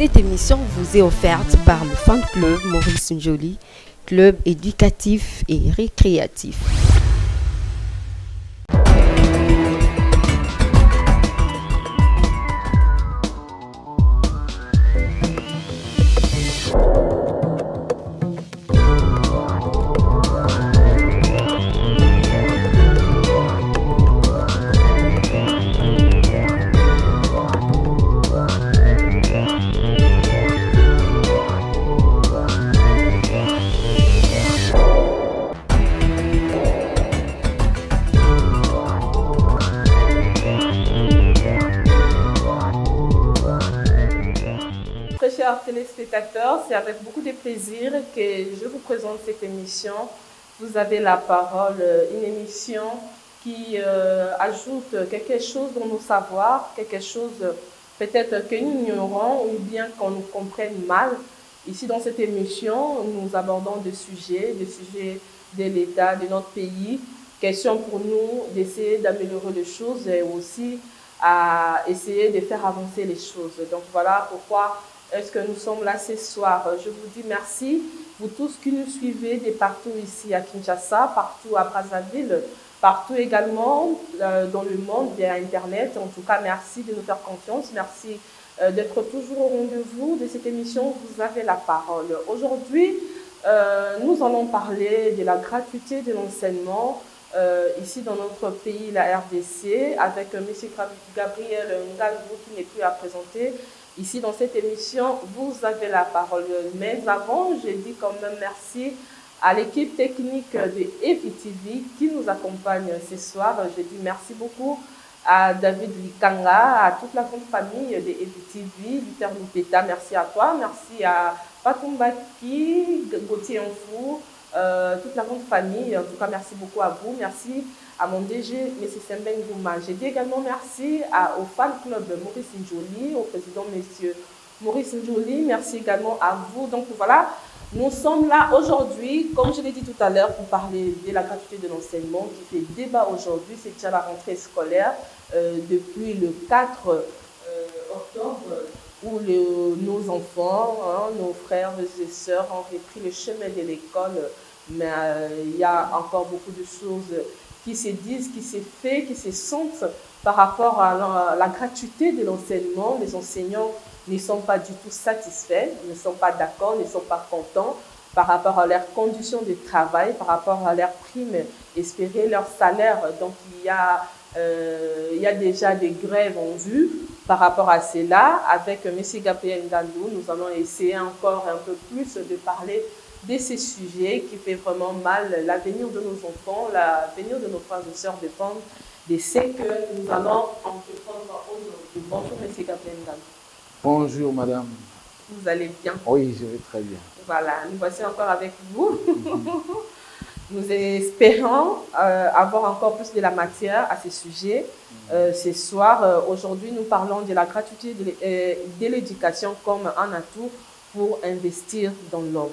Cette émission vous est offerte par le Fan Club Maurice Njoli, club éducatif et récréatif. Chers téléspectateurs, c'est avec beaucoup de plaisir que je vous présente cette émission. Vous avez la parole, une émission qui ajoute quelque chose dans nos savoirs, quelque chose peut-être que nous ignorons ou bien qu'on nous comprenne mal. Ici, dans cette émission, nous abordons des sujets de l'État, de notre pays. Question pour nous d'essayer d'améliorer les choses et aussi à essayer de faire avancer les choses. Donc voilà pourquoi est-ce que nous sommes là ce soir. Je vous dis merci, vous tous qui nous suivez de partout ici à Kinshasa, partout à Brazzaville, partout également dans le monde via Internet. En tout cas, merci de nous faire confiance. Merci d'être toujours au rendez-vous de cette émission. Vous avez la parole. Aujourd'hui, nous allons parler de la gratuité de l'enseignement ici dans notre pays, la RDC, avec M. Gabriel Ngandou qui n'est plus à présenter. Ici, dans cette émission, vous avez la parole. Mais avant, je dis quand même merci à l'équipe technique de EVTV qui nous accompagne ce soir. Je dis merci beaucoup à David Likanga, à toute la grande famille de EVTV, Luther Lupeta, merci à toi. Merci à Patumbaki, Gauthier Enfou, toute la grande famille. En tout cas, merci beaucoup à vous. Merci à mon DG, M. Sembeng Gouma. Je dis également merci au fan club Maurice Njoli, au président M. Maurice Njoli. Merci également à vous. Donc voilà, nous sommes là aujourd'hui, comme je l'ai dit tout à l'heure, pour parler de la gratuité de l'enseignement qui fait débat aujourd'hui. C'est déjà la rentrée scolaire depuis le 4 octobre où nos enfants, nos frères et sœurs ont repris le chemin de l'école. Mais il y a encore beaucoup de choses qui se disent, qui se fait, qui se sentent par rapport à la gratuité de l'enseignement. Les enseignants ne sont pas du tout satisfaits, ne sont pas d'accord, ne sont pas contents par rapport à leurs conditions de travail, par rapport à leurs primes espérées, leur salaire. Donc il y a déjà des grèves en vue par rapport à cela. Avec M. Gabriel Ngandou, nous allons essayer encore un peu plus de parler de ces sujets qui fait vraiment mal l'avenir de nos enfants, l'avenir de nos frères et sœurs dépendent de ce que nous allons entreprendre aujourd'hui. Bonjour, M. Gabriel Ngandou. Bonjour, madame. Vous allez bien? Oui, je vais très bien. Voilà, nous voici encore avec vous. Nous espérons avoir encore plus de la matière à ces sujets. Ce soir, aujourd'hui, nous parlons de la gratuité de l'éducation comme un atout pour investir dans l'homme.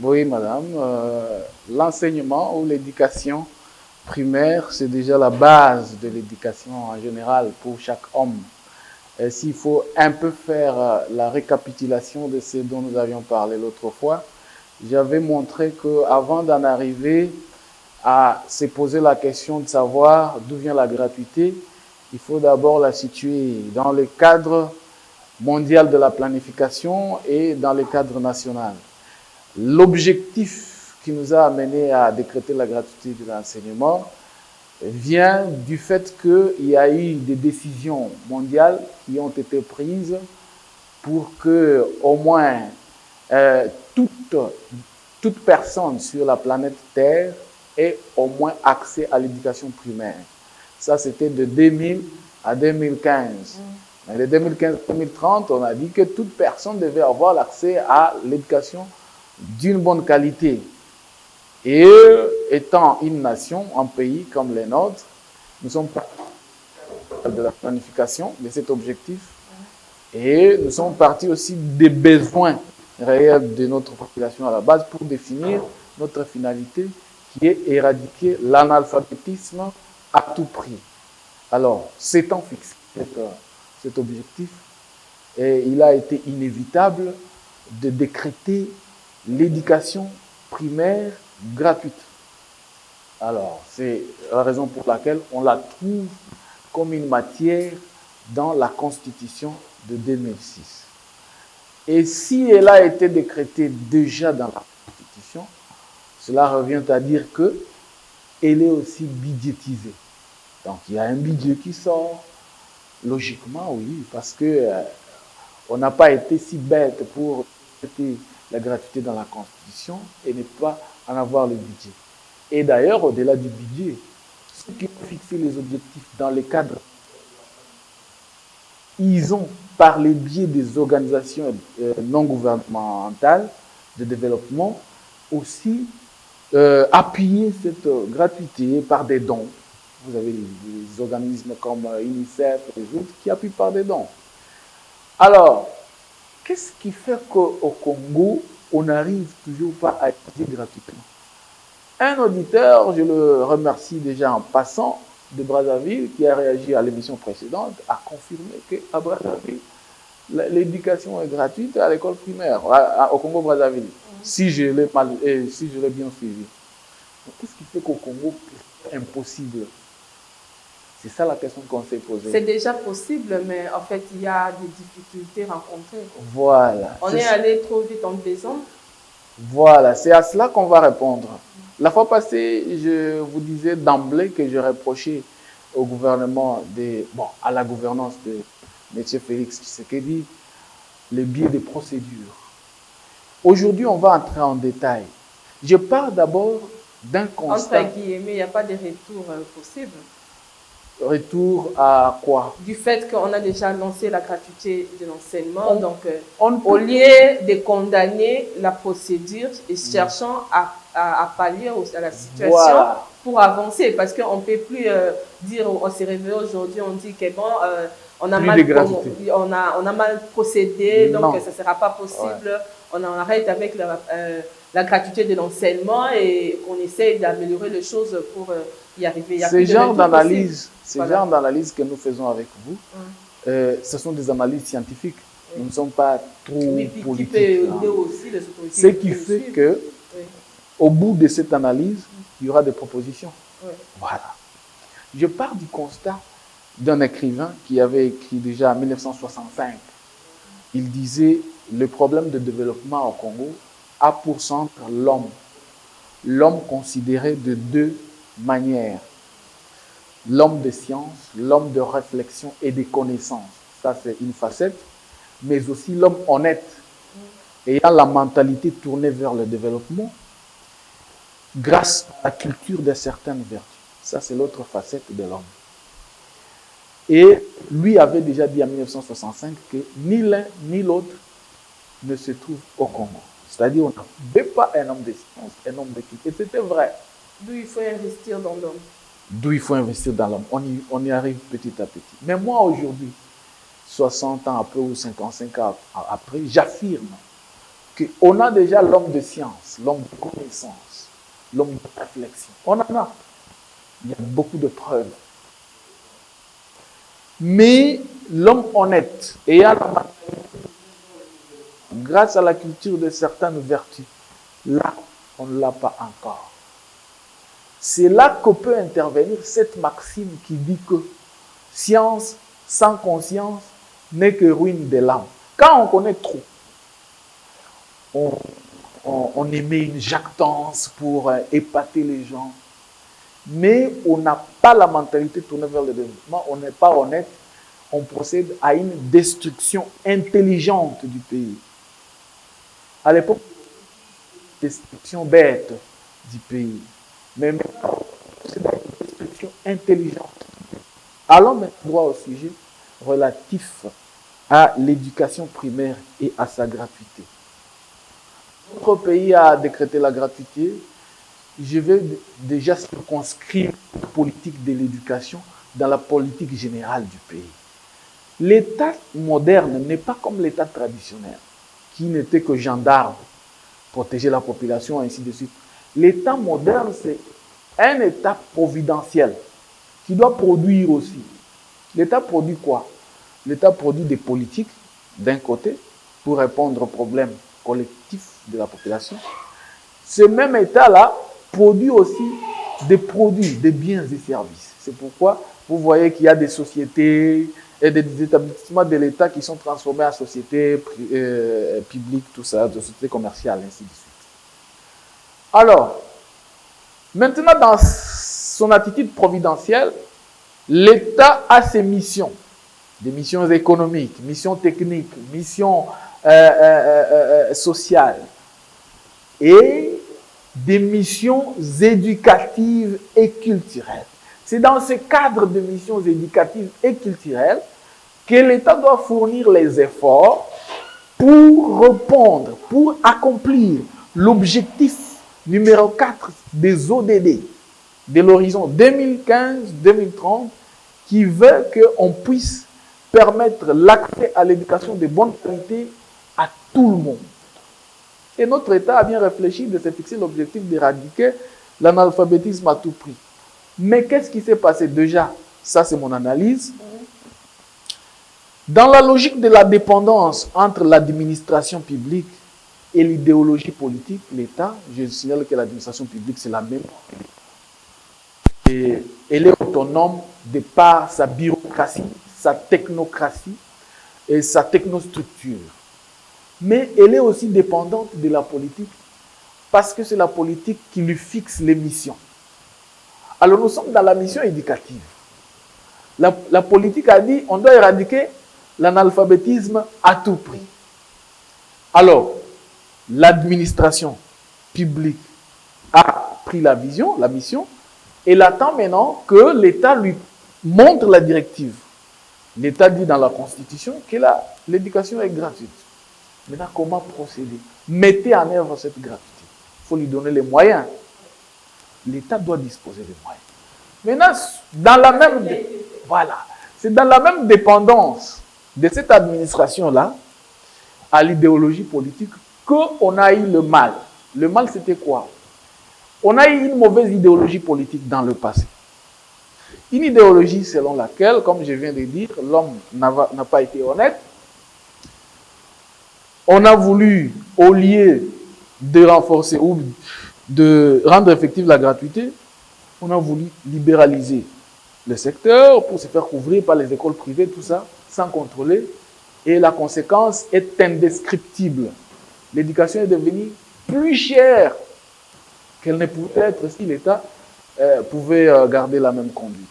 Oui, madame. L'enseignement ou l'éducation primaire, c'est déjà la base de l'éducation en général pour chaque homme. S'il faut un peu faire la récapitulation de ce dont nous avions parlé l'autre fois, j'avais montré qu'avant d'en arriver à se poser la question de savoir d'où vient la gratuité, il faut d'abord la situer dans le cadre mondial de la planification et dans le cadre national. L'objectif qui nous a amené à décréter la gratuité de l'enseignement vient du fait qu'il y a eu des décisions mondiales qui ont été prises pour que au moins toute personne sur la planète Terre ait au moins accès à l'éducation primaire. Ça, c'était de 2000 à 2015. Mais de 2015 à 2030, on a dit que toute personne devait avoir l'accès à l'éducation d'une bonne qualité. Et étant une nation, un pays comme le nôtre, nous sommes partis de la planification de cet objectif et nous sommes partis aussi des besoins réels de notre population à la base pour définir notre finalité qui est éradiquer l'analphabétisme à tout prix. Alors, s'étant fixé cet objectif, et il a été inévitable de décréter l'éducation primaire gratuite. Alors, c'est la raison pour laquelle on la trouve comme une matière dans la Constitution de 2006. Et si elle a été décrétée déjà dans la Constitution, cela revient à dire qu'elle est aussi budgétisée. Donc, il y a un budget qui sort, logiquement, oui, parce que on n'a pas été si bête pour décréter la gratuité dans la Constitution et ne pas en avoir le budget. Et d'ailleurs, au-delà du budget, ceux qui ont fixé les objectifs dans les cadres, ils ont, par le biais des organisations non gouvernementales de développement, aussi appuyé cette gratuité par des dons. Vous avez des organismes comme UNICEF et les autres qui appuient par des dons. Alors, qu'est-ce qui fait qu'au Congo, on n'arrive toujours pas à étudier gratuitement? Un auditeur, je le remercie déjà en passant, de Brazzaville, qui a réagi à l'émission précédente, a confirmé qu'à Brazzaville, l'éducation est gratuite à l'école primaire, au Congo-Brazzaville, si je l'ai bien suivi. Qu'est-ce qui fait qu'au Congo, c'est impossible? C'est ça la question qu'on s'est posée. C'est déjà possible, mais en fait, il y a des difficultés rencontrées. Voilà. On est allé trop vite en besoin. Voilà, c'est à cela qu'on va répondre. La fois passée, je vous disais d'emblée que je reprochais au gouvernement, à la gouvernance de M. Félix Tshisekedi, le biais des procédures. Aujourd'hui, on va entrer en détail. Je parle d'abord d'un constat. Entre guillemets, il n'y a pas de retour possible. Retour à quoi? Du fait qu'on a déjà lancé la gratuité de l'enseignement, donc au lieu de condamner la procédure et cherchant à pallier à la situation pour avancer, parce qu'on ne peut plus dire, on s'est réveillé aujourd'hui, on dit que bon, on a mal procédé, donc ça ne sera pas possible, on en arrête avec la gratuité de l'enseignement et on essaie d'améliorer les choses pour y arriver. Ce genre d'analyse que nous faisons avec vous, ce sont des analyses scientifiques. Nous ne sommes pas trop politiques. Ce qui fait que, au bout de cette analyse, il y aura des propositions. Voilà. Je pars du constat d'un écrivain qui avait écrit déjà en 1965. Il disait, le problème de développement au Congo a pour centre l'homme. L'homme considéré de deux manières. L'homme de science, l'homme de réflexion et de connaissance. Ça, c'est une facette. Mais aussi l'homme honnête, ayant la mentalité tournée vers le développement, grâce à la culture de certaines vertus. Ça, c'est l'autre facette de l'homme. Et lui avait déjà dit en 1965 que ni l'un ni l'autre ne se trouve au Congo. C'est-à-dire, on n'avait pas un homme de science, un homme de culture. Et c'était vrai. D'où il faut investir dans l'homme. D'où il faut investir dans l'homme. On y arrive petit à petit. Mais moi, aujourd'hui, 60 ans après ou 55 ans après, j'affirme qu'on a déjà l'homme de science, l'homme de connaissance, l'homme de réflexion. On en a. Il y a beaucoup de preuves. Mais l'homme honnête, ayant la mentalité, grâce à la culture de certaines vertus, là, on ne l'a pas encore. C'est là que peut intervenir cette maxime qui dit que science sans conscience n'est que ruine de l'âme. Quand on connaît trop, on émet une jactance pour épater les gens, mais on n'a pas la mentalité tournée vers le développement, on n'est pas honnête, on procède à une destruction intelligente du pays. À l'époque, destruction bête du pays. Mais maintenant, c'est une destruction intelligente. Allons maintenant au sujet relatif à l'éducation primaire et à sa gratuité. Notre pays a décrété la gratuité. Je vais déjà circonscrire la politique de l'éducation dans la politique générale du pays. L'État moderne n'est pas comme l'État traditionnel, qui n'était que gendarme, protéger la population, ainsi de suite. L'État moderne, c'est un État providentiel qui doit produire aussi. L'État produit quoi? L'État produit des politiques d'un côté, pour répondre aux problèmes collectifs de la population. Ce même État-là produit aussi des produits, des biens et services. C'est pourquoi vous voyez qu'il y a des sociétés et des établissements de l'État qui sont transformés en sociétés publiques, tout ça, de sociétés commerciales, ainsi de suite. Alors, maintenant, dans son attitude providentielle, l'État a ses missions, des missions économiques, missions techniques, missions sociales et des missions éducatives et culturelles. C'est dans ce cadre de missions éducatives et culturelles que l'État doit fournir les efforts pour répondre, pour accomplir l'objectif numéro 4 des ODD de l'horizon 2015-2030 qui veut qu'on puisse permettre l'accès à l'éducation de bonne qualité à tout le monde. Et notre État a bien réfléchi de se fixer l'objectif d'éradiquer l'analphabétisme à tout prix. Mais qu'est-ce qui s'est passé déjà? Ça, c'est mon analyse. Dans la logique de la dépendance entre l'administration publique et l'idéologie politique, l'État, je signale que l'administration publique, c'est la même. Et elle est autonome de par sa bureaucratie, sa technocratie et sa technostructure. Mais elle est aussi dépendante de la politique parce que c'est la politique qui lui fixe les missions. Alors nous sommes dans la mission éducative. La politique a dit on doit éradiquer l'analphabétisme à tout prix. Alors, l'administration publique a pris la vision, la mission, et elle attend maintenant que l'État lui montre la directive. L'État dit dans la Constitution que l'éducation est gratuite. Maintenant, comment procéder? Mettez en œuvre cette gratuité. Il faut lui donner les moyens. L'État doit disposer des moyens. Maintenant, dans la même... Voilà. C'est dans la même dépendance de cette administration-là à l'idéologie politique qu'on a eu le mal. Le mal, c'était quoi? On a eu une mauvaise idéologie politique dans le passé. Une idéologie selon laquelle, comme je viens de dire, l'homme n'a pas été honnête. On a voulu, au lieu de renforcer ou de rendre effective la gratuité, on a voulu libéraliser le secteur pour se faire couvrir par les écoles privées, tout ça, sans contrôler. Et la conséquence est indescriptible. L'éducation est devenue plus chère qu'elle ne pouvait être si l'État pouvait garder la même conduite.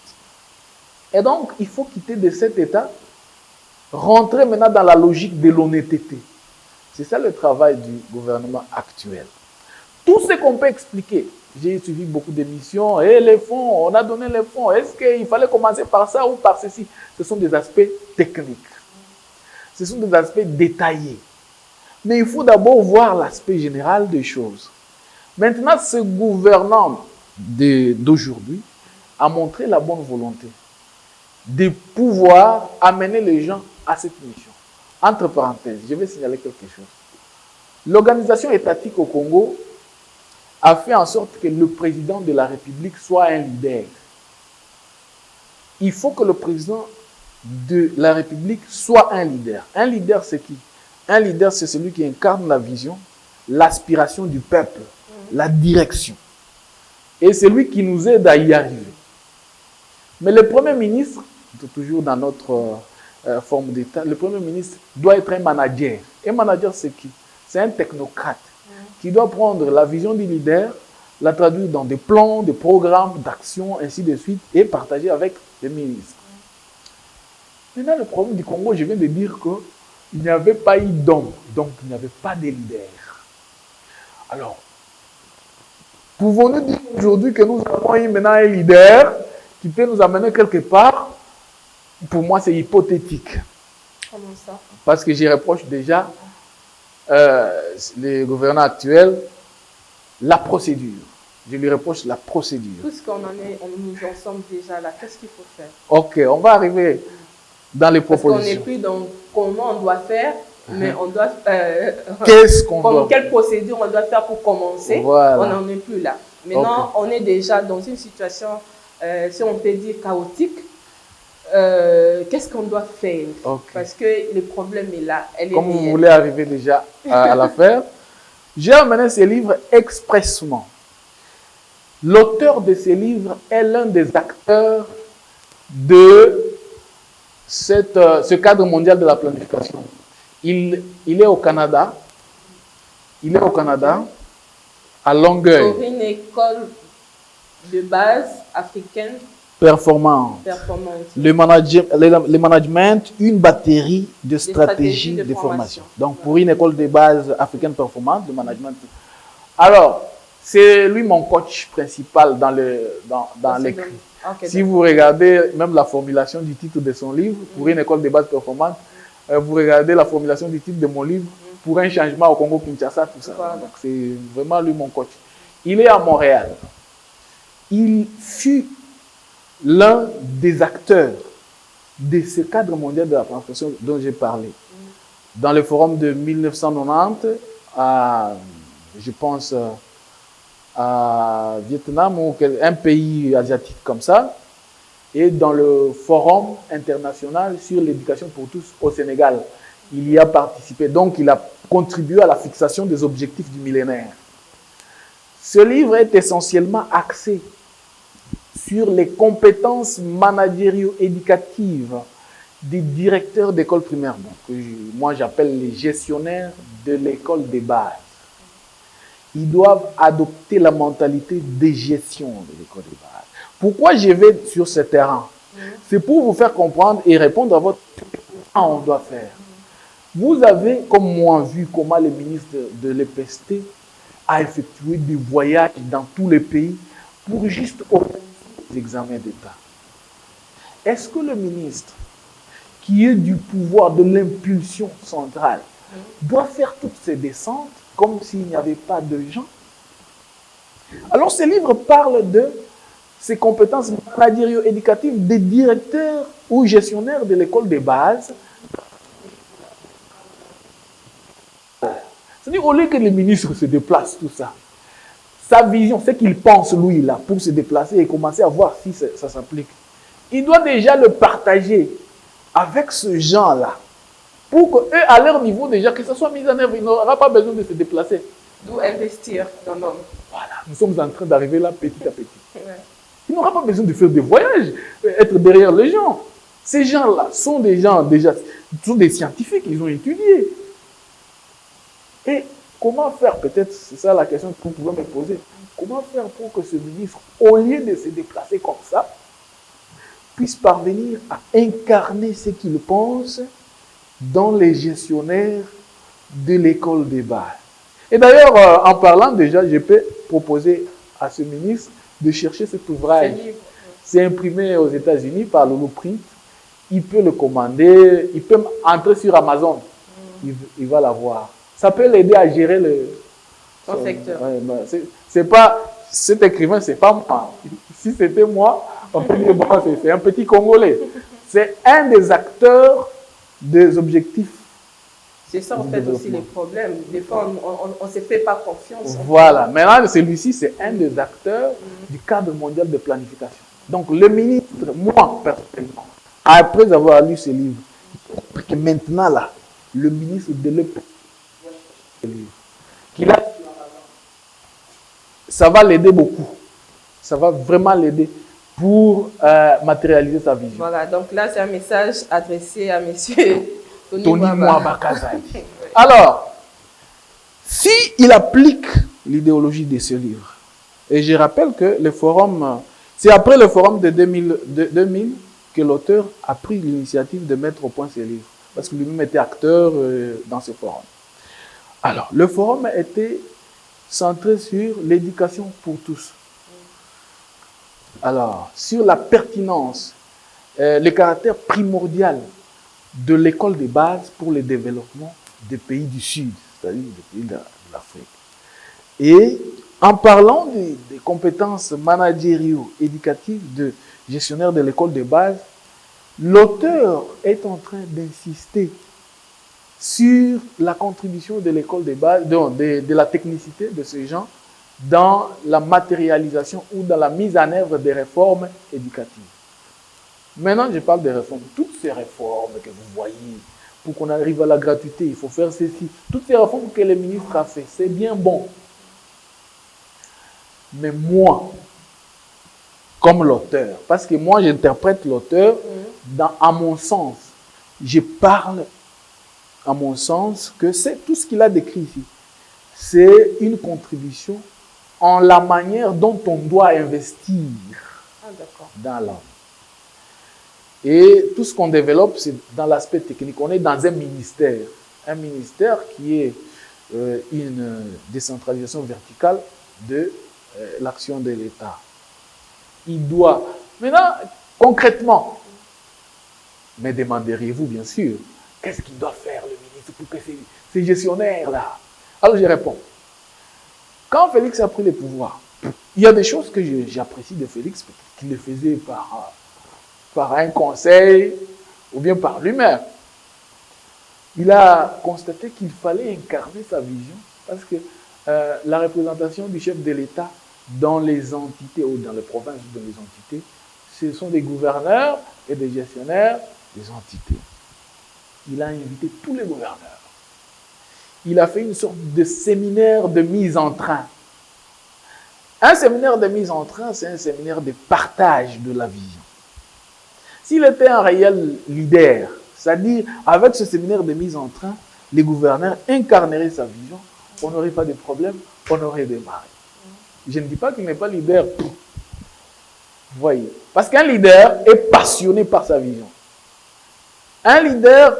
Et donc, il faut quitter de cet état, rentrer maintenant dans la logique de l'honnêteté. C'est ça le travail du gouvernement actuel. Tout ce qu'on peut expliquer, j'ai suivi beaucoup d'émissions, et les fonds, on a donné les fonds, est-ce qu'il fallait commencer par ça ou par ceci? Ce sont des aspects techniques. Ce sont des aspects détaillés. Mais il faut d'abord voir l'aspect général des choses. Maintenant, ce gouvernement d'aujourd'hui a montré la bonne volonté de pouvoir amener les gens à cette mission. Entre parenthèses, je vais signaler quelque chose. L'organisation étatique au Congo a fait en sorte que le président de la République soit un leader. Il faut que le président de la République soit un leader. Un leader, c'est qui? Un leader, c'est celui qui incarne la vision, l'aspiration du peuple, la direction. Et c'est lui qui nous aide à y arriver. Mais le Premier ministre, toujours dans notre forme d'État, le Premier ministre doit être un manager. Un manager, c'est qui? C'est un technocrate qui doit prendre la vision du leader, la traduire dans des plans, des programmes, d'actions, ainsi de suite, et partager avec les ministres. Maintenant, le problème du Congo, je viens de dire qu'il n'y avait pas eu d'homme, donc il n'y avait pas de leader. Alors, pouvons-nous dire aujourd'hui que nous avons eu maintenant un leader qui peut nous amener quelque part? Pour moi, c'est hypothétique. Comment ça? Parce que j'y reproche déjà les gouvernants actuels la procédure. Je lui reproche la procédure. Puisqu'on nous en sommes déjà là, qu'est-ce qu'il faut faire? Ok, on va arriver dans les propositions. Parce qu'on n'est plus dans comment on doit faire, mais on doit... Qu'est-ce qu'on doit quelle procédure on doit faire pour commencer? Voilà. On n'en est plus là. Maintenant, on est déjà dans une situation, si on peut dire, chaotique. qu'est-ce qu'on doit faire? Ok. Parce que le problème est là. Elle est Comme vous réelle. voulez arriver déjà à l'affaire, j'ai amené ces livres expressement. L'auteur de ces livres est l'un des acteurs de ce cadre mondial de la planification. Il est au Canada. Il est au Canada, à Longueuil. Pour une école de base africaine Performance. performante. Le management, une batterie de stratégies de formation. Donc, pour une école de base africaine performante, le management. Alors, c'est lui mon coach principal dans l'écrit. Okay, Si vous regardez même la formulation du titre de son livre, pour une école de base performante, vous regardez la formulation du titre de mon livre, pour un changement au Congo-Kinshasa, tout ça. Voilà. Donc, c'est vraiment lui mon coach. Il est à Montréal. Il fut l'un des acteurs de ce cadre mondial de la planification dont j'ai parlé. Dans le forum de 1990, je pense à Vietnam ou un pays asiatique comme ça, et dans le forum international sur l'éducation pour tous au Sénégal. Il y a participé, donc il a contribué à la fixation des objectifs du millénaire. Ce livre est essentiellement axé sur les compétences managério-éducatives des directeurs d'école primaire, que moi j'appelle les gestionnaires de l'école des bases. Ils doivent adopter la mentalité de gestion de l'école des bases. Pourquoi je vais sur ce terrain? C'est pour vous faire comprendre et répondre à votre comment on doit faire. Vous avez, comme moi, vu comment le ministre de l'EPST a effectué des voyages dans tous les pays pour juste organiser des examens d'État. Est-ce que le ministre, qui est du pouvoir de l'impulsion centrale, doit faire toutes ces descentes comme s'il n'y avait pas de gens? Alors, ce livre parle de ces compétences managério-éducatives des directeurs ou gestionnaires de l'école des bases. C'est-à-dire, au lieu que le ministre se déplace, tout ça, sa vision, ce qu'il pense, lui, là, pour se déplacer et commencer à voir si ça s'applique, il doit déjà le partager avec ce genre-là, pour qu'eux, à leur niveau, déjà, que ça soit mis en œuvre, il n'aura pas besoin de se déplacer. D'où investir dans l'homme. Voilà, nous sommes en train d'arriver là petit à petit. Ouais. Il n'aura pas besoin de faire des voyages, être derrière les gens. Ces gens-là sont des gens déjà, sont des scientifiques, ils ont étudié. Et comment faire, peut-être, c'est ça la question que vous pouvez me poser, comment faire pour que ce ministre, au lieu de se déplacer comme ça, puisse parvenir à incarner ce qu'il pense dans les gestionnaires de l'école des bases. Et d'ailleurs, en parlant déjà, je peux proposer à ce ministre de chercher cet ouvrage. C'est imprimé aux États-Unis par Lulu Print. Il peut le commander, il peut entrer sur Amazon. Il va l'avoir. Ça peut l'aider à gérer son secteur. Ouais, c'est pas, cet écrivain, c'est pas moi. Si c'était moi, on peut dire, bon, c'est un petit Congolais. C'est un des acteurs des objectifs. C'est ça, en fait, aussi les problèmes. Des fois, on ne se fait pas confiance. Voilà. Maintenant, celui-ci, c'est un des acteurs du cadre mondial de planification. Donc, le ministre, moi, personnellement, après avoir lu ce livre, que maintenant, là, le ministre de l'EP, ça va l'aider beaucoup. Ça va vraiment l'aider pour matérialiser sa vision. Voilà, donc là, c'est un message adressé à monsieur Tony Mwabakazadi. Alors, s'il applique l'idéologie de ce livre, et je rappelle que le forum, c'est après le forum de 2000 que l'auteur a pris l'initiative de mettre au point ce livre, parce que lui-même était acteur dans ce forum. Alors, le forum était centré sur l'éducation pour tous. Alors, sur la pertinence, le caractère primordial de l'école des bases pour le développement des pays du Sud, c'est-à-dire des pays de l'Afrique. Et en parlant des compétences managério-éducatives de gestionnaire de l'école des bases, l'auteur est en train d'insister sur la contribution de l'école des bases, de la technicité de ces gens dans la matérialisation ou dans la mise en œuvre des réformes éducatives. Maintenant, je parle des réformes. Toutes ces réformes que vous voyez, pour qu'on arrive à la gratuité, il faut faire ceci. Toutes ces réformes que le ministre a fait, c'est bien bon. Mais moi, comme l'auteur, parce que moi, j'interprète l'auteur à mon sens. Je parle à mon sens que c'est tout ce qu'il a décrit ici. C'est une contribution en la manière dont on doit investir dans l'homme. Et tout ce qu'on développe, c'est dans l'aspect technique. On est dans un ministère qui est une décentralisation verticale de l'action de l'État. Il doit... Maintenant, concrètement, me demanderiez-vous, bien sûr, qu'est-ce qu'il doit faire le ministre pour que ces gestionnaires-là... Alors je réponds. Quand Félix a pris le pouvoir, il y a des choses que j'apprécie de Félix, peut-être qu'il le faisait par un conseil ou bien par lui-même. Il a constaté qu'il fallait incarner sa vision parce que la représentation du chef de l'État dans les entités ou dans les provinces ou dans les entités, ce sont des gouverneurs et des gestionnaires des entités. Il a invité tous les gouverneurs. Il a fait une sorte de séminaire de mise en train. Un séminaire de mise en train, c'est un séminaire de partage de la vision. S'il était un réel leader, c'est-à-dire avec ce séminaire de mise en train, les gouverneurs incarneraient sa vision, on n'aurait pas de problème, on aurait démarré. Je ne dis pas qu'il n'est pas leader. Vous voyez. Parce qu'un leader est passionné par sa vision. Un leader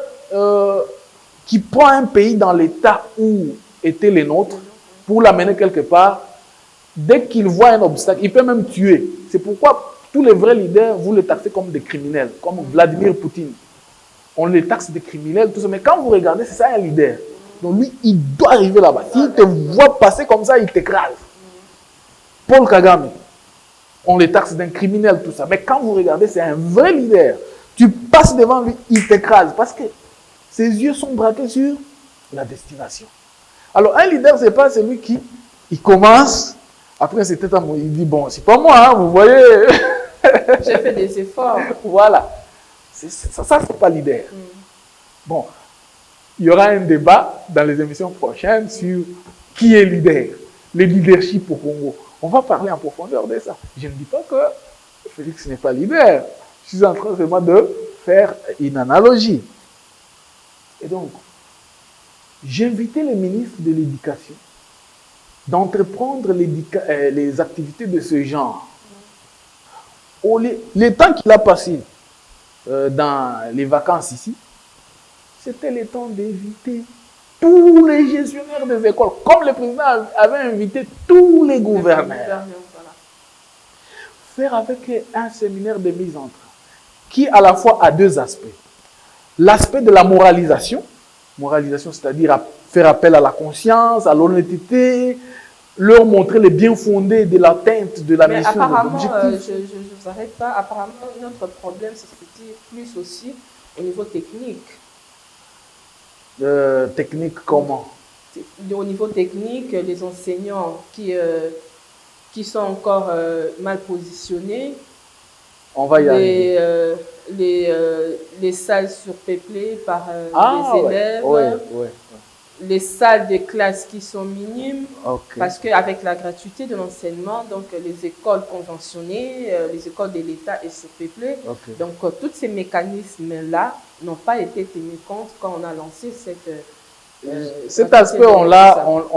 qui prend un pays dans l'état où étaient les nôtres pour l'amener quelque part, dès qu'il voit un obstacle, il peut même tuer. C'est pourquoi tous les vrais leaders, vous les taxez comme des criminels, comme Vladimir Poutine. On les taxe des criminels, tout ça. Mais quand vous regardez, c'est ça un leader. Donc lui, il doit arriver là-bas. S'il te voit passer comme ça, il t'écrase. Paul Kagame, on les taxe d'un criminel, tout ça. Mais quand vous regardez, c'est un vrai leader. Tu passes devant lui, il t'écrase. Parce que ses yeux sont braqués sur la destination. Alors un leader, ce n'est pas celui qui il commence, après c'est peut-être il dit, bon, c'est pas moi, hein, vous voyez. J'ai fait des efforts. Voilà. Ça c'est pas leader. Bon, il y aura un débat dans les émissions prochaines sur qui est leader, le leadership au Congo. On va parler en profondeur de ça. Je ne dis pas que Félix n'est pas leader. Je suis en train vraiment de faire une analogie. Et donc, j'ai invité les ministres de l'Éducation d'entreprendre les activités de ce genre. Les temps qu'il a passé dans les vacances ici, c'était le temps d'inviter tous les gestionnaires des écoles, comme le président avait invité tous les gouverneurs. Faire avec un séminaire de mise en train, qui à la fois a deux aspects. L'aspect de la moralisation, c'est-à-dire faire appel à la conscience, à l'honnêteté, leur montrer les bien fondés de l'atteinte de la mission. Mais apparemment, je ne vous arrête pas, apparemment notre problème se situe plus aussi au niveau technique. Technique comment? Au niveau technique, les enseignants qui sont encore mal positionnés, on va y arriver. Les salles surpeuplées par les élèves, les salles de classe qui sont minimes, parce qu'avec la gratuité de l'enseignement, donc les écoles conventionnées, les écoles de l'État est surpeuplées. Donc tous ces mécanismes-là n'ont pas été tenus compte quand on a lancé cet aspect, on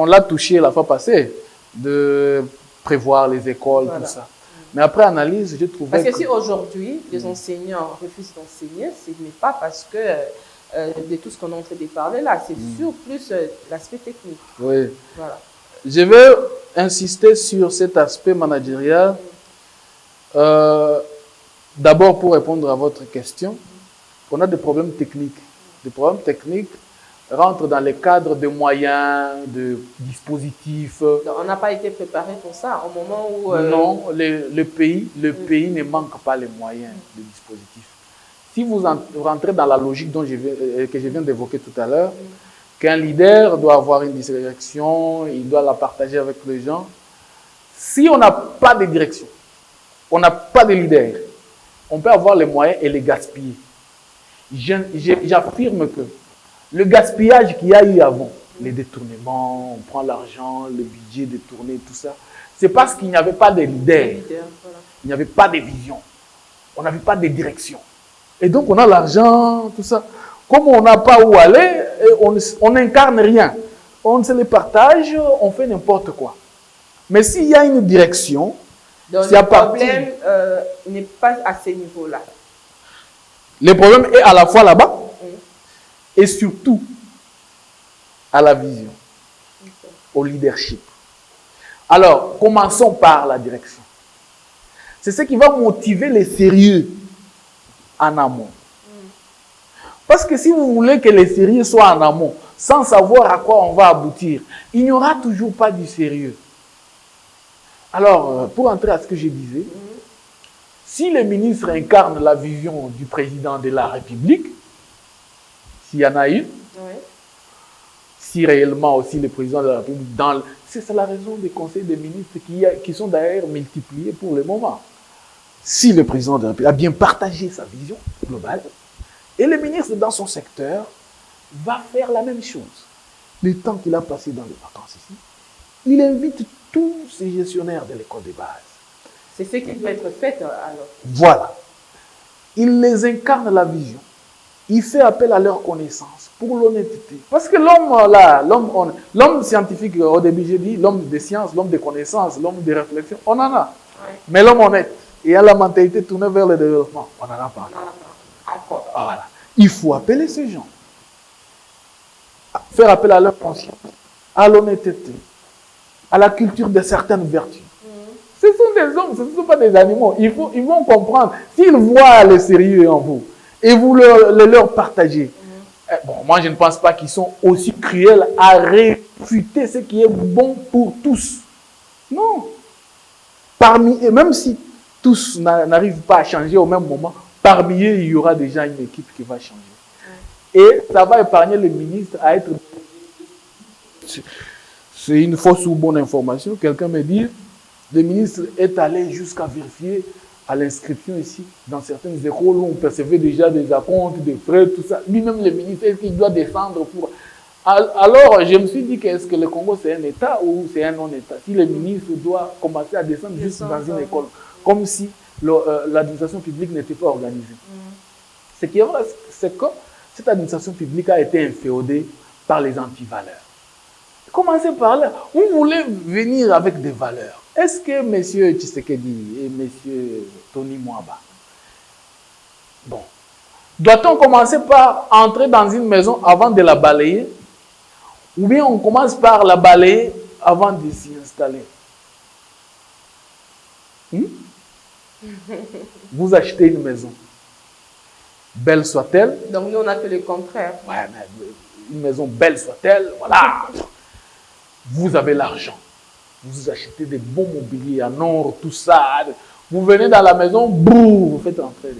l'a touché la fois passée, de prévoir les écoles, tout ça. Mais après analyse, j'ai trouvé parce que si aujourd'hui, les enseignants refusent d'enseigner, ce n'est pas parce que de tout ce qu'on est en train de parler là, c'est sur plus l'aspect technique. Oui. Voilà. Je vais insister sur cet aspect managérial. D'abord, pour répondre à votre question, on a des problèmes techniques. Des problèmes techniques rentrent dans les cadres de moyens, de dispositifs. Donc, on n'a pas été préparé pour ça au moment où... Non, le pays ne manque pas les moyens, les dispositifs. Si vous rentrez dans la logique que je viens d'évoquer tout à l'heure, qu'un leader doit avoir une direction, il doit la partager avec les gens. Si on n'a pas de direction, on n'a pas de leader, on peut avoir les moyens et les gaspiller. J'affirme que le gaspillage qu'il y a eu avant, les détournements, on prend l'argent, le budget détourné, tout ça, c'est parce qu'il n'y avait pas de leader, il n'y avait pas de vision, on n'avait pas de direction. Et donc on a l'argent, tout ça. Comme on n'a pas où aller, on n'incarne rien. On se les partage, on fait n'importe quoi. Mais s'il y a une direction, donc le problème n'est pas à ce niveau-là. Le problème est à la fois là-bas et surtout à la vision, au leadership. Alors, commençons par la direction. C'est ce qui va motiver les sérieux en amont. Parce que si vous voulez que les sérieux soient en amont, sans savoir à quoi on va aboutir, il n'y aura toujours pas du sérieux. Alors, pour entrer à ce que je disais, si le ministre incarne la vision du président de la République, s'il y en a une, si réellement aussi le président de la République, c'est la raison des conseils des ministres qui sont d'ailleurs multipliés pour le moment. Si le président de la République a bien partagé sa vision globale, et le ministre dans son secteur va faire la même chose. Le temps qu'il a passé dans les vacances ici, il invite tous ces gestionnaires de l'école de base. C'est ce qui doit être fait alors. Voilà. Il les incarne la vision. Il fait appel à leur connaissance pour l'honnêteté. Parce que l'homme là, l'homme scientifique, au début j'ai dit, l'homme des sciences, l'homme des connaissances, l'homme des réflexions, on en a. Ouais. Mais l'homme honnête et à la mentalité tournée vers le développement, on n'en a pas encore. Voilà. Il faut appeler ces gens. Faire appel à leur conscience, à l'honnêteté, à la culture de certaines vertus. Ce sont des hommes, ce ne sont pas des animaux. Ils vont comprendre. S'ils voient le sérieux en vous et vous leur partagez, bon, moi je ne pense pas qu'ils sont aussi cruels à réfuter ce qui est bon pour tous. Non. Parmi eux, même si tous n'arrivent pas à changer au même moment, parmi eux, il y aura déjà une équipe qui va changer. Et ça va épargner le ministre à être... C'est une fausse ou bonne information. Quelqu'un me dit, le ministre est allé jusqu'à vérifier à l'inscription ici, dans certaines écoles où on percevait déjà des acomptes, des frais, tout ça. Lui-même, le ministre, est-ce qu'il doit descendre pour... Alors, je me suis dit, est-ce que le Congo, c'est un État ou c'est un non-État? Si le ministre doit commencer à descendre juste dans une école, comme si l'administration publique n'était pas organisée. Ce qui est vrai, c'est que cette administration publique a été inféodée par les antivaleurs. Commencez par là. Vous voulez venir avec des valeurs. Est-ce que M. Tshisekedi et M. Tony Mwaba, bon, doit-on commencer par entrer dans une maison avant de la balayer? Ou bien on commence par la balayer avant de s'y installer? Vous achetez une maison. Belle soit-elle. Donc nous, on a fait le contraire. Ouais, mais une maison belle soit-elle, voilà. Vous avez l'argent. Vous achetez des bons mobiliers en or, tout ça. Vous venez dans la maison, boum, vous faites entrer.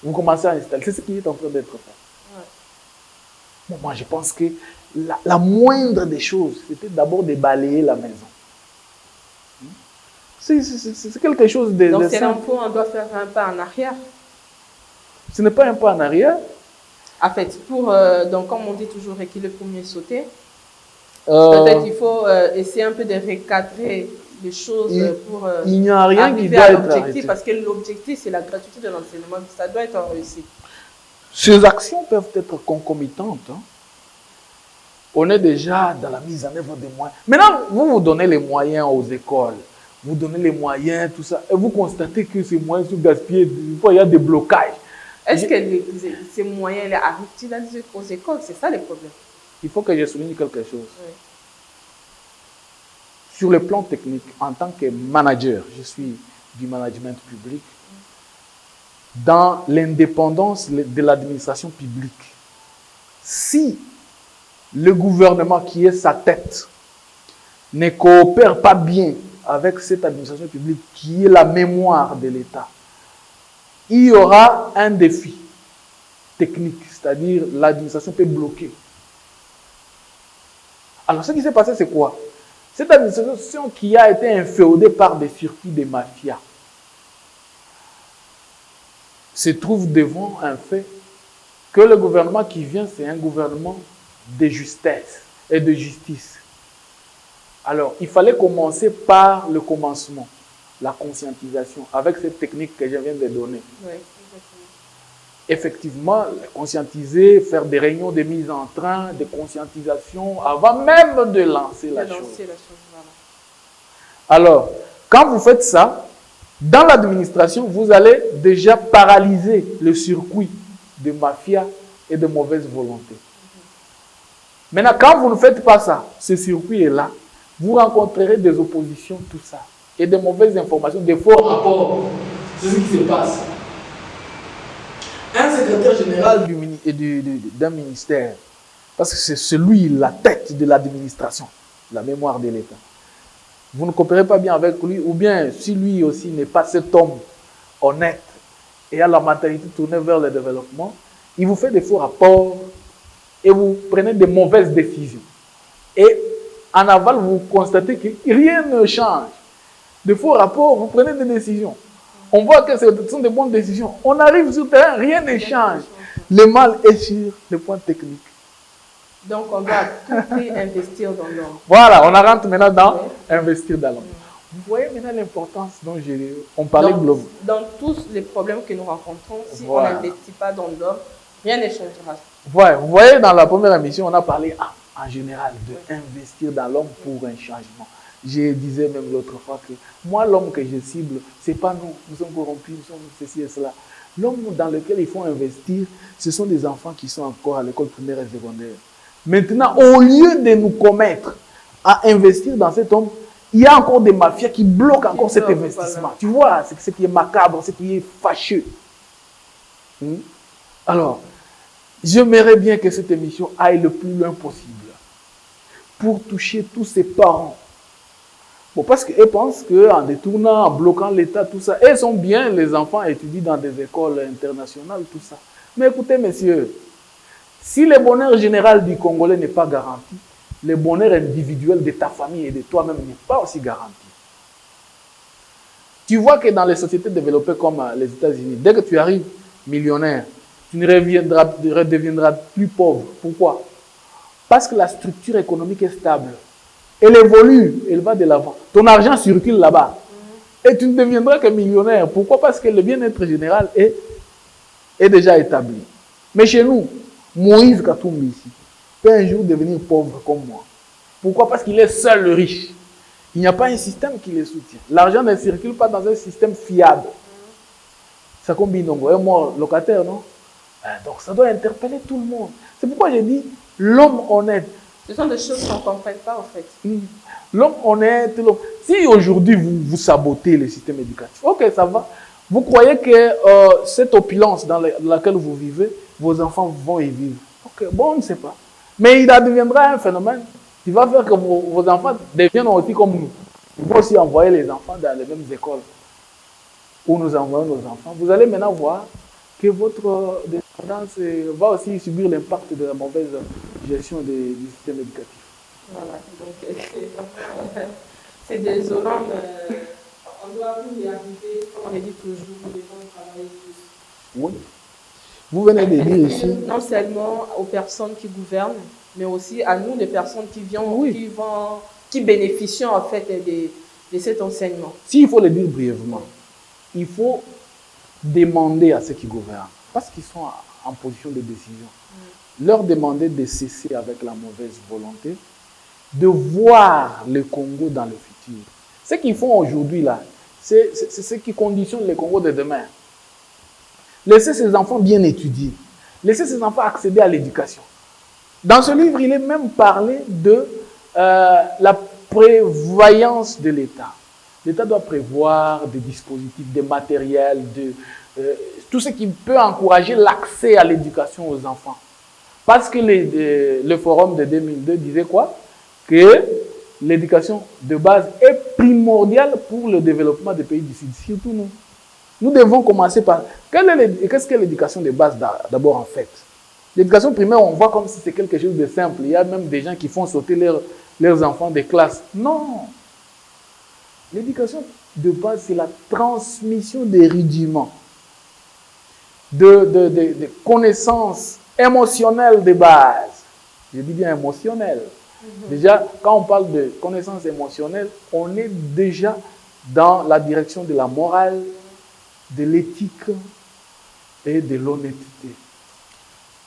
Vous commencez à installer. C'est ce qui est en train d'être fait. Ouais. Bon, moi, je pense que la moindre des choses, c'était d'abord de balayer la maison. C'est quelque chose de... Donc c'est l'info, on doit faire un pas en arrière. Ce n'est pas un pas en arrière. En fait, donc comme on dit toujours, reculer pour mieux sauter, peut-être il faut essayer un peu de recadrer les choses pour il n'y a rien qui doit à être l'objectif, arrêté. Parce que l'objectif, c'est la gratuité de l'enseignement, ça doit être réussi. Ces actions peuvent être concomitantes. Hein. On est déjà dans la mise en œuvre des moyens. Maintenant, vous donnez les moyens aux écoles. Vous donnez les moyens, tout ça. Et vous constatez que ces moyens sont gaspillés. Des fois, il y a des blocages. Est-ce que ces moyens arrivent-ils aux écoles? C'est ça le problème. Il faut que je souligne quelque chose. Oui. Sur le plan technique, en tant que manager, je suis du management public, dans l'indépendance de l'administration publique, si le gouvernement qui est sa tête ne coopère pas bien avec cette administration publique qui est la mémoire de l'État, il y aura un défi technique, c'est-à-dire l'administration peut bloquer. Alors ce qui s'est passé, c'est quoi? Cette administration qui a été inféodée par des circuits de mafia se trouve devant un fait que le gouvernement qui vient, c'est un gouvernement de justesse et de justice. Alors, il fallait commencer par le commencement, la conscientisation, avec cette technique que je viens de donner. Oui, Effectivement, conscientiser, faire des réunions de mise en train, de conscientisation, avant même de lancer la chose. Voilà. Alors, quand vous faites ça, dans l'administration, vous allez déjà paralyser le circuit de mafia et de mauvaise volonté. Maintenant, quand vous ne faites pas ça, ce circuit est là, vous rencontrerez des oppositions, tout ça, et des mauvaises informations, des faux rapports. C'est ce qui se passe. Un secrétaire général d'un ministère, parce que c'est celui, la tête de l'administration, la mémoire de l'État. Vous ne coopérez pas bien avec lui, ou bien si lui aussi n'est pas cet homme honnête et a la mentalité tournée vers le développement, il vous fait des faux rapports et vous prenez de mauvaises décisions. Et en aval, vous constatez que rien ne change. De faux rapports, vous prenez des décisions. On voit que ce sont de bonnes décisions. On arrive sur le terrain, rien ne change. Le mal est sur le point technique. Donc, on doit à tout prix investir dans l'homme. Voilà, on rentre maintenant dans investir dans l'homme. Vous voyez maintenant l'importance dont on parlait globalement. Dans tous les problèmes que nous rencontrons, si Voilà. on n'investit pas dans l'homme, rien ne changera. Ouais, vous voyez, dans la première émission, on a parlé en général d'investir dans l'homme pour un changement. Je disais même l'autre fois que moi, l'homme que je cible, ce n'est pas nous. Nous sommes corrompus, nous sommes ceci et cela. L'homme dans lequel il faut investir, ce sont des enfants qui sont encore à l'école primaire et secondaire. Maintenant, au lieu de nous commettre à investir dans cet homme, il y a encore des mafias qui bloquent encore cet investissement. Voilà. Tu vois, c'est ce qui est macabre, ce qui est fâcheux. Alors, j'aimerais bien que cette émission aille le plus loin possible pour toucher tous ces parents. Bon, parce qu'elles pensent qu'en détournant, en bloquant l'État, tout ça, elles sont bien, les enfants étudient dans des écoles internationales, tout ça. Mais écoutez, messieurs, si le bonheur général du Congolais n'est pas garanti, le bonheur individuel de ta famille et de toi-même n'est pas aussi garanti. Tu vois que dans les sociétés développées comme les États-Unis, dès que tu arrives millionnaire, tu ne redeviendras plus pauvre. Pourquoi? Parce que la structure économique est stable. Elle évolue, elle va de l'avant. Ton argent circule là-bas. Et tu ne deviendras que millionnaire. Pourquoi? Parce que le bien-être général est déjà établi. Mais chez nous, Moïse Katumbi ici peut un jour devenir pauvre comme moi. Pourquoi? Parce qu'il est seul le riche. Il n'y a pas un système qui le soutient. L'argent ne circule pas dans un système fiable. Ça combine donc. Et moi, locataire, non? Donc ça doit interpeller tout le monde. C'est pourquoi j'ai dit l'homme honnête. Ce sont des choses qu'on ne comprend pas en fait. L'homme honnête, si aujourd'hui vous sabotez le système éducatif, ok, ça va. Vous croyez que cette opulence dans laquelle vous vivez, vos enfants vont y vivre. Ok, bon, on ne sait pas. Mais il deviendra un phénomène qui va faire que vos enfants deviennent aussi comme nous. Il faut aussi envoyer les enfants dans les mêmes écoles où nous envoyons nos enfants. Vous allez maintenant voir que votre descendance va aussi subir l'impact de la mauvaise gestion du système éducatif. Voilà, donc c'est désolant, mais on doit plus y arriver, on le dit toujours, nous devons travailler tous. Oui. Vous venez de dire ici. Non seulement aux personnes qui gouvernent, mais aussi à nous, les personnes qui viennent, qui bénéficient en fait de cet enseignement. S'il faut le dire brièvement, il faut demander à ceux qui gouvernent, parce qu'ils sont en position de décision, leur demander de cesser avec la mauvaise volonté, de voir le Congo dans le futur. Ce qu'ils font aujourd'hui là, c'est ce qui conditionne le Congo de demain. Laissez ces enfants bien étudier, laissez ces enfants accéder à l'éducation. Dans ce livre, il est même parlé de la prévoyance de l'État. L'État doit prévoir des dispositifs, des matériels, tout ce qui peut encourager l'accès à l'éducation aux enfants. Parce que le forum de 2002 disait quoi? Que l'éducation de base est primordiale pour le développement des pays du Sud, surtout nous. Nous devons commencer par... Qu'est-ce que l'éducation de base d'abord en fait? L'éducation primaire, on voit comme si c'est quelque chose de simple. Il y a même des gens qui font sauter leurs enfants des classes. Non! L'éducation de base, c'est la transmission des rudiments. de connaissances émotionnelles de base. Je dis bien émotionnelles. Déjà, quand on parle de connaissances émotionnelles, on est déjà dans la direction de la morale, de l'éthique et de l'honnêteté.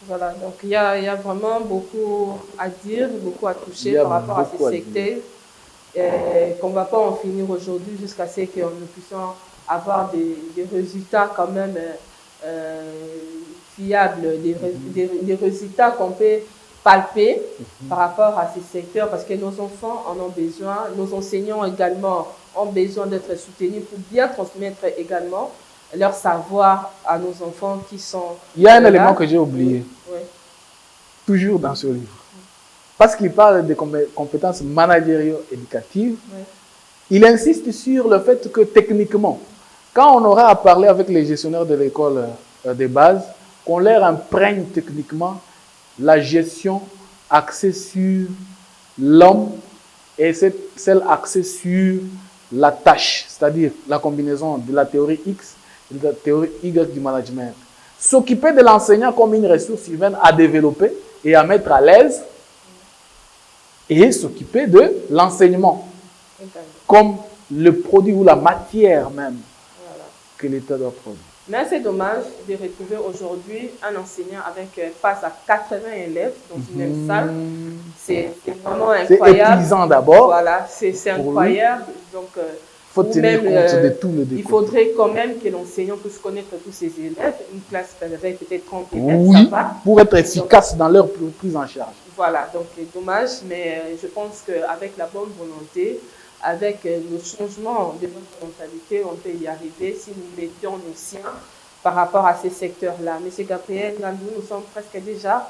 Voilà, donc il y a vraiment beaucoup à dire, beaucoup à toucher par rapport à ces secteurs, qu'on ne va pas en finir aujourd'hui jusqu'à ce que nous puissions avoir des résultats quand même fiables, des résultats qu'on peut palper par rapport à ces secteurs, parce que nos enfants en ont besoin, nos enseignants également ont besoin d'être soutenus pour bien transmettre également leur savoir à nos enfants qui sont... Il y a un élément que j'ai oublié, oui. Toujours dans ce livre. Parce qu'il parle des compétences managériales éducatives, oui. Il insiste sur le fait que techniquement, quand on aura à parler avec les gestionnaires de l'école de base, qu'on leur imprègne techniquement la gestion axée sur l'homme et celle axée sur la tâche, c'est-à-dire la combinaison de la théorie X et de la théorie Y du management. S'occuper de l'enseignant comme une ressource humaine à développer et à mettre à l'aise, et s'occuper de l'enseignement comme le produit ou la matière même que l'État doit produire. Mais c'est dommage de retrouver aujourd'hui un enseignant avec face à 80 élèves dans une même salle. C'est vraiment incroyable. C'est épuisant d'abord. Voilà, c'est incroyable. Donc, faut tenir compte de tout le découpage. Il faudrait quand même que l'enseignant puisse connaître tous ses élèves. Une classe avec peut-être 30 élèves, oui, ça va. Pour être efficace donc, dans leur prise en charge. Voilà, donc c'est dommage, mais je pense qu'avec la bonne volonté, avec le changement de notre mentalité, on peut y arriver si nous mettons nos siens par rapport à ces secteurs-là. Monsieur Gabriel Ngandou, nous sommes presque déjà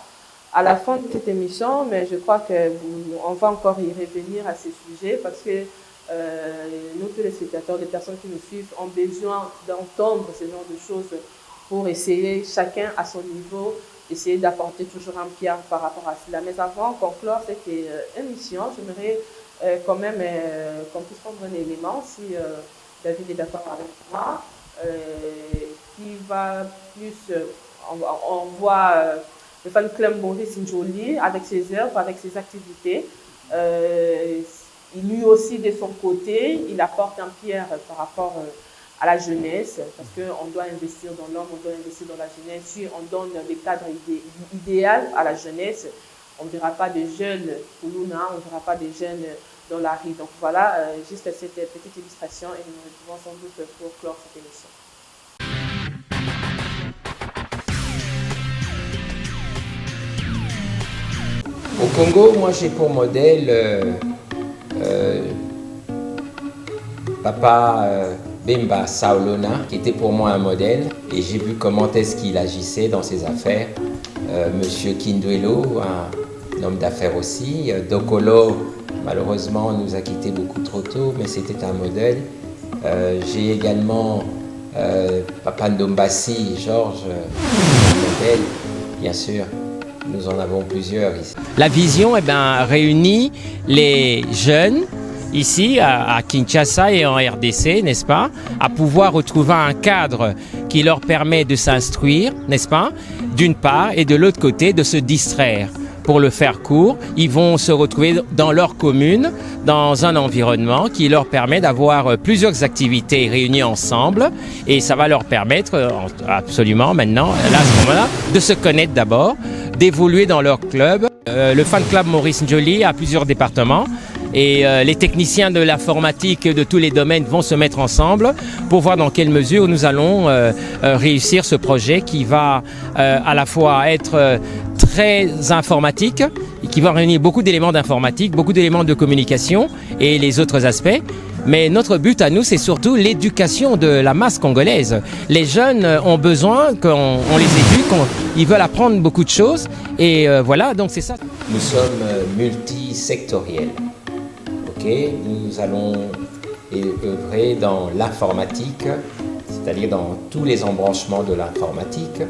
à la fin de cette émission, mais je crois qu'on va encore y revenir à ces sujets parce que nous, tous les spectateurs, les personnes qui nous suivent, ont besoin d'entendre ce genre de choses pour essayer, chacun à son niveau, essayer d'apporter toujours un pierre par rapport à cela. Mais avant de conclure cette émission, j'aimerais quand même qu'on puisse prendre un élément, si David est d'accord avec moi, qui va plus, on voit le fan club Maurice Njoli avec ses œuvres, avec ses activités. Lui aussi, de son côté, il apporte un pierre par rapport à la jeunesse, parce qu'on doit investir dans l'homme, on doit investir dans la jeunesse. Si on donne des cadres idéal à la jeunesse, on ne verra pas de jeunes pour Luna, on ne verra pas de jeunes dans la rue. Donc voilà, juste cette petite illustration et nous retrouvons sans doute pour clore cette émission. Au Congo, moi j'ai pour modèle Papa Bemba Saolona, qui était pour moi un modèle, et j'ai vu comment est-ce qu'il agissait dans ses affaires. Monsieur Kindwelo, un homme d'affaires aussi. Dokolo, malheureusement, nous a quittés beaucoup trop tôt, mais c'était un modèle. J'ai également Papa Ndombassi, Georges, un modèle, bien sûr. Nous en avons plusieurs ici. La vision réunit les jeunes ici à Kinshasa et en RDC, n'est-ce pas, à pouvoir retrouver un cadre qui leur permet de s'instruire, n'est-ce pas, d'une part, et de l'autre côté de se distraire. Pour le faire court, ils vont se retrouver dans leur commune, dans un environnement qui leur permet d'avoir plusieurs activités réunies ensemble, et ça va leur permettre absolument maintenant, là, à ce moment-là, de se connaître d'abord, d'évoluer dans leur club. Le fan club Maurice Njoli a plusieurs départements et les techniciens de l'informatique de tous les domaines vont se mettre ensemble pour voir dans quelle mesure nous allons réussir ce projet qui va à la fois être très informatique, qui va réunir beaucoup d'éléments d'informatique, beaucoup d'éléments de communication et les autres aspects. Mais notre but à nous, c'est surtout l'éducation de la masse congolaise. Les jeunes ont besoin qu'on les éduque, ils veulent apprendre beaucoup de choses. Et voilà, donc c'est ça. Nous sommes multisectoriels. Okay, nous allons œuvrer dans l'informatique, c'est-à-dire dans tous les embranchements de l'informatique,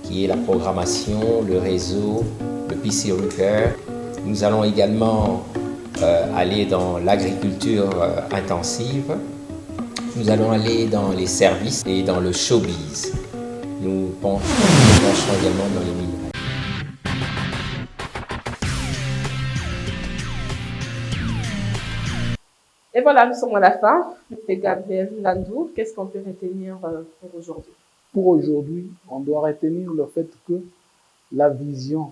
qui est la programmation, le réseau, le PC Repair. Nous allons également aller dans l'agriculture intensive. Nous allons aller dans les services et dans le showbiz. nous pencherons également dans les minerais. Et voilà, nous sommes à la fin. C'est Gabriel Ngandou. Qu'est-ce qu'on peut retenir pour aujourd'hui? Pour aujourd'hui, on doit retenir le fait que la vision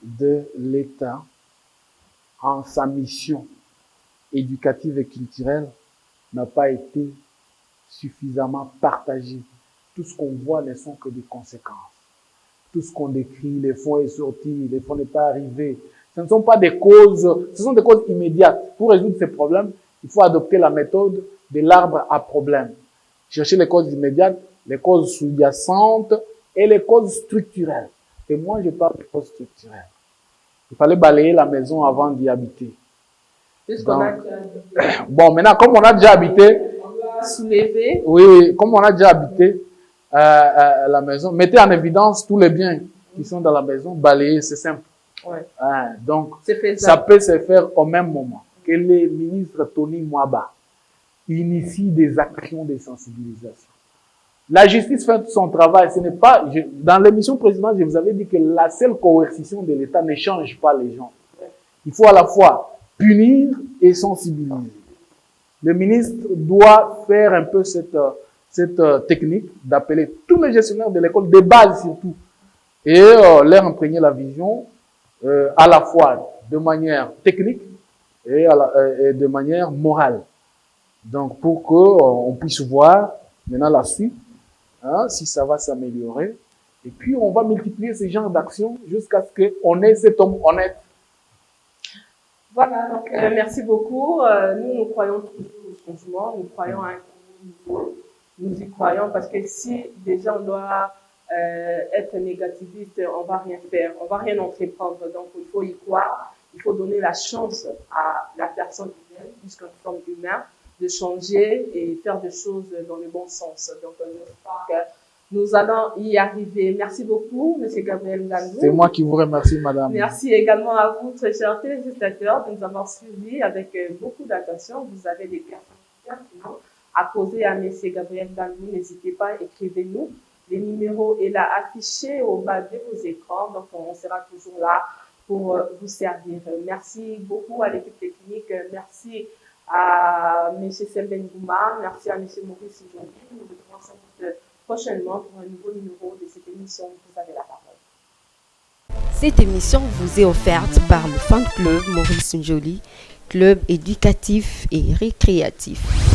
de l'État en sa mission éducative et culturelle n'a pas été suffisamment partagée. Tout ce qu'on voit ne sont que des conséquences. Tout ce qu'on décrit, les fonds est sorti, les fonds n'est pas arrivé. Ce ne sont pas des causes, ce sont des causes immédiates. Pour résoudre ces problèmes, il faut adopter la méthode de l'arbre à problème. Chercher les causes immédiates, les causes sous-jacentes et les causes structurelles. Et moi, je parle de causes structurelles. Il fallait balayer la maison avant d'y habiter. Puisqu'on a déjà habité. Bon, maintenant, comme on a déjà habité, On va soulever. oui, comme on a déjà habité la maison, mettez en évidence tous les biens qui sont dans la maison, balayer, c'est simple. Ouais. Donc, C'est faisable. ça peut se faire au même moment que le ministre Tony Mwaba initie des actions de sensibilisation. La justice fait son travail. Ce n'est pas, dans l'émission précédente, je vous avais dit que la seule coercition de l'État ne change pas les gens. Il faut à la fois punir et sensibiliser. Le ministre doit faire un peu cette technique d'appeler tous les gestionnaires de l'école, de base surtout, et leur imprégner la vision à la fois de manière technique et de manière morale. Donc, pour qu'on puisse voir maintenant la suite, si ça va s'améliorer. Et puis, on va multiplier ce genre d'actions jusqu'à ce qu'on ait cet homme honnête. Voilà, donc merci beaucoup. Nous croyons toujours au changement, nous croyons à un nouveau. Nous y croyons parce que si déjà on doit être négativiste, on va rien faire, on va rien entreprendre. Donc, il faut y croire, il faut donner la chance à la personne humaine, puisque nous sommes humains, de changer et faire des choses dans le bon sens. Donc, j'espère que nous allons y arriver. Merci beaucoup, M. Gabriel Ngandou. C'est moi qui vous remercie, madame. Merci également à vous, très chers téléspectateurs, de nous avoir suivis avec beaucoup d'attention. Vous avez des questions pertinentes à poser à M. Gabriel Ngandou. N'hésitez pas, écrivez-nous. Les numéros est là affichés au bas de vos écrans. Donc, on sera toujours là pour vous servir. Merci beaucoup à l'équipe technique. Merci à M. Selben Gouma. Merci à M. Maurice Njoli. Nous vous retrouvons prochainement pour un nouveau numéro de cette émission. Vous avez la parole. Cette émission vous est offerte par le fan club Maurice Njoli, club éducatif et récréatif.